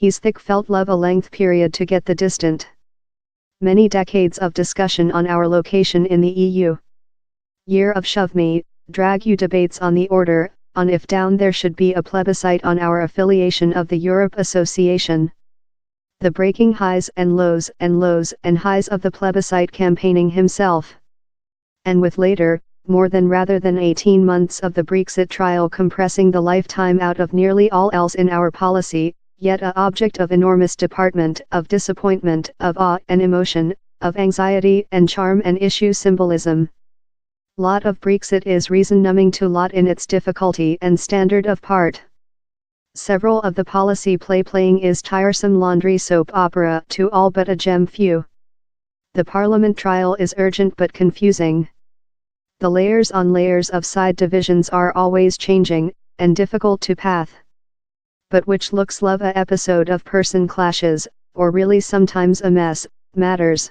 He's thick felt love a length period to get the distant. Many decades of discussion on our location in the EU. Year of shove me, drag you debates on the order, on if down there should be a plebiscite on our affiliation of the Europe Association. The breaking highs and lows and highs of the plebiscite campaigning himself. And with later, more than rather than 18 months of the Brexit trial compressing the lifetime out of nearly all else in our policy, yet a object of enormous department, of disappointment, of awe and emotion, of anxiety and charm and issue symbolism. Lot of Brexit is reason-numbing to lot in its difficulty and standard of part. Several of the policy playing is tiresome laundry soap opera to all but a gem few. The Parliament trial is urgent but confusing. The layers on layers of side divisions are always changing, and difficult to path. But which looks love a episode of person clashes, or really sometimes a mess, matters.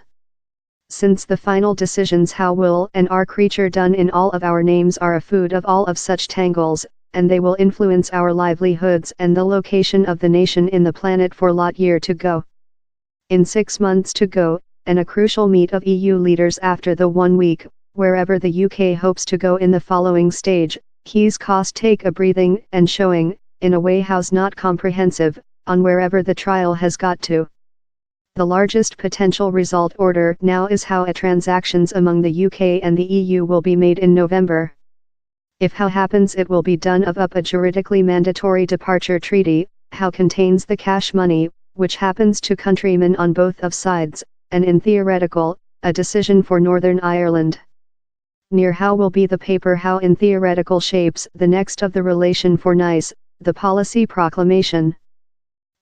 Since the final decisions how will and are creature done in all of our names are a food of all of such tangles, and they will influence our livelihoods and the location of the nation in the planet for lot year to go. In 6 months to go, and a crucial meet of EU leaders after the 1 week, wherever the UK hopes to go in the following stage, keys cost take a breathing and showing, in a way how's not comprehensive, on wherever the trial has got to. The largest potential result order now is how transactions among the UK and the EU will be made in November. If how happens it will be done of up a juridically mandatory departure treaty, how contains the cash money, which happens to countrymen on both of sides, and in theoretical, a decision for Northern Ireland. Near how will be the paper how in theoretical shapes the next of the relation for Nice, the policy proclamation.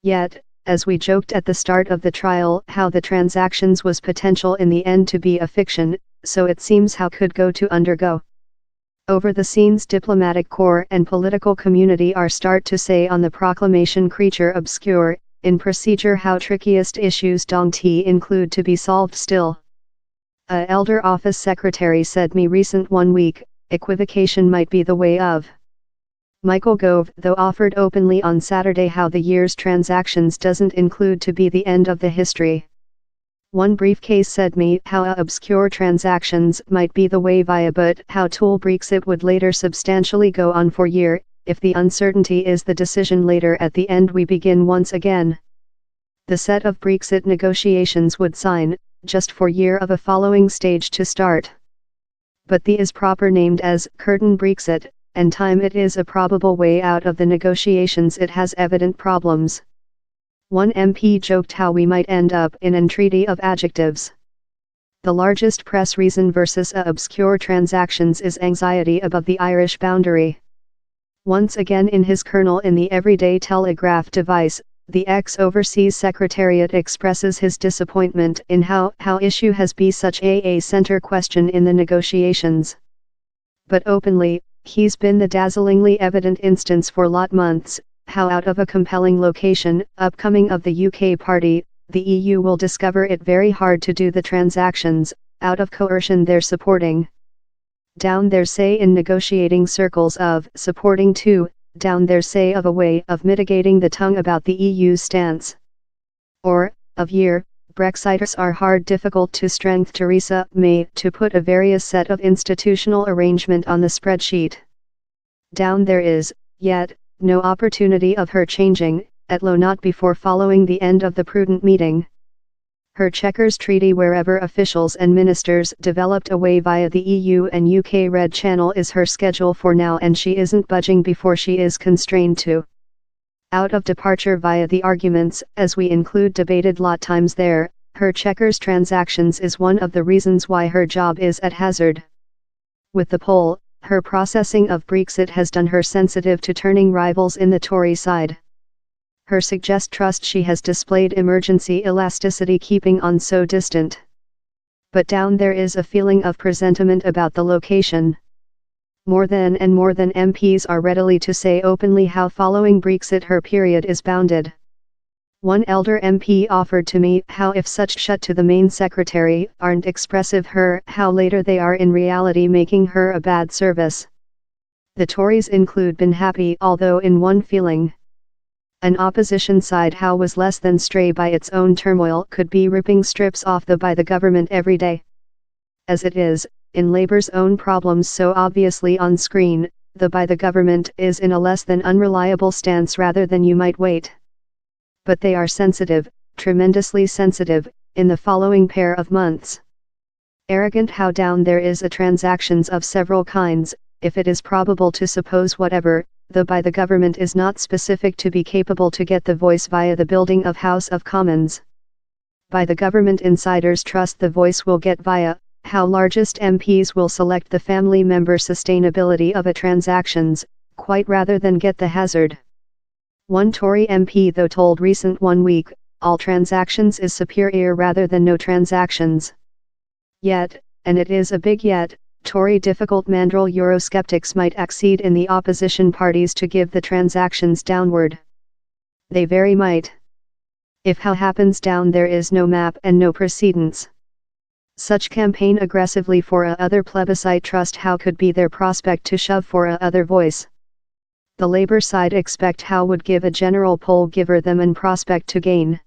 Yet, as we joked at the start of the trial how the transactions was potential in the end to be a fiction, so it seems how could go to undergo. Over the scenes diplomatic corps and political community are start to say on the proclamation creature obscure, in procedure how trickiest issues don't include to be solved still. A elder office secretary said me recent 1 week, equivocation might be the way of. Michael Gove though offered openly on Saturday how the year's transactions doesn't include to be the end of the history. One briefcase said me how obscure transactions might be the way via but how tool Brexit would later substantially go on for year, if the uncertainty is the decision later at the end we begin once again. The set of Brexit negotiations would sign, just for year of a following stage to start. But the is proper named as curtain Brexit, and time it is a probable way out of the negotiations it has evident problems. One MP joked how we might end up in an treaty of adjectives. The largest press reason versus obscure transactions is anxiety above the Irish boundary. Once again in his kernel in the Everyday Telegraph device, the ex-Overseas Secretariat expresses his disappointment in how issue has been such a center question in the negotiations. But openly, he's been the dazzlingly evident instance for lot months, how out of a compelling location, upcoming of the UK party, the EU will discover it very hard to do the transactions, out of coercion they're supporting. Down there say in negotiating circles of supporting too, down there say of a way of mitigating the tongue about the EU's stance. Or, of year, Brexiters are hard difficult to strength Theresa May to put a various set of institutional arrangement on the spreadsheet. Down there is, yet, no opportunity of her changing, at low not before following the end of the prudent meeting. Her Chequers Treaty wherever officials and ministers developed a way via the EU and UK Red Channel is her schedule for now and she isn't budging before she is constrained to. Out of departure via the arguments, as we include debated lot times there, her Chequers transactions is one of the reasons why her job is at hazard. With the poll, her processing of Brexit has done her sensitive to turning rivals in the Tory side. Her suggest trust she has displayed emergency elasticity keeping on so distant. But down there is a feeling of presentiment about the location. More than MPs are readily to say openly how following Brexit her period is bounded. One elder MP offered to me how if such shut to the main secretary aren't expressive her how later they are in reality making her a bad service. The Tories include been happy although in one feeling. An opposition side how was less than stray by its own turmoil could be ripping strips off the by the government every day. As it is, in Labour's own problems so obviously on screen, the by the government is in a less than unreliable stance rather than you might wait. But they are sensitive, tremendously sensitive, in the following pair of months. Arrogant how down there is a transactions of several kinds, if it is probable to suppose whatever, the by the government is not specific to be capable to get the voice via the building of House of Commons. By the government insiders trust the voice will get via, how largest MPs will select the family member sustainability of a transactions, quite rather than get the hazard. One Tory MP though told recent 1 week, all transactions is superior rather than no transactions. Yet, and it is a big yet, Tory difficult mandrill Eurosceptics might accede in the opposition parties to give the transactions downward. They very might. If how happens down there is no map and no precedents. Such campaign aggressively for a other plebiscite trust how could be their prospect to shove for a other voice. The Labour side expect how would give a general poll giver them an prospect to gain.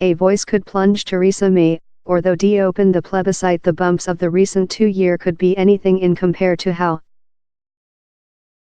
A voice could plunge Theresa May, or though open the plebiscite the bumps of the recent 2 year could be anything in compare to how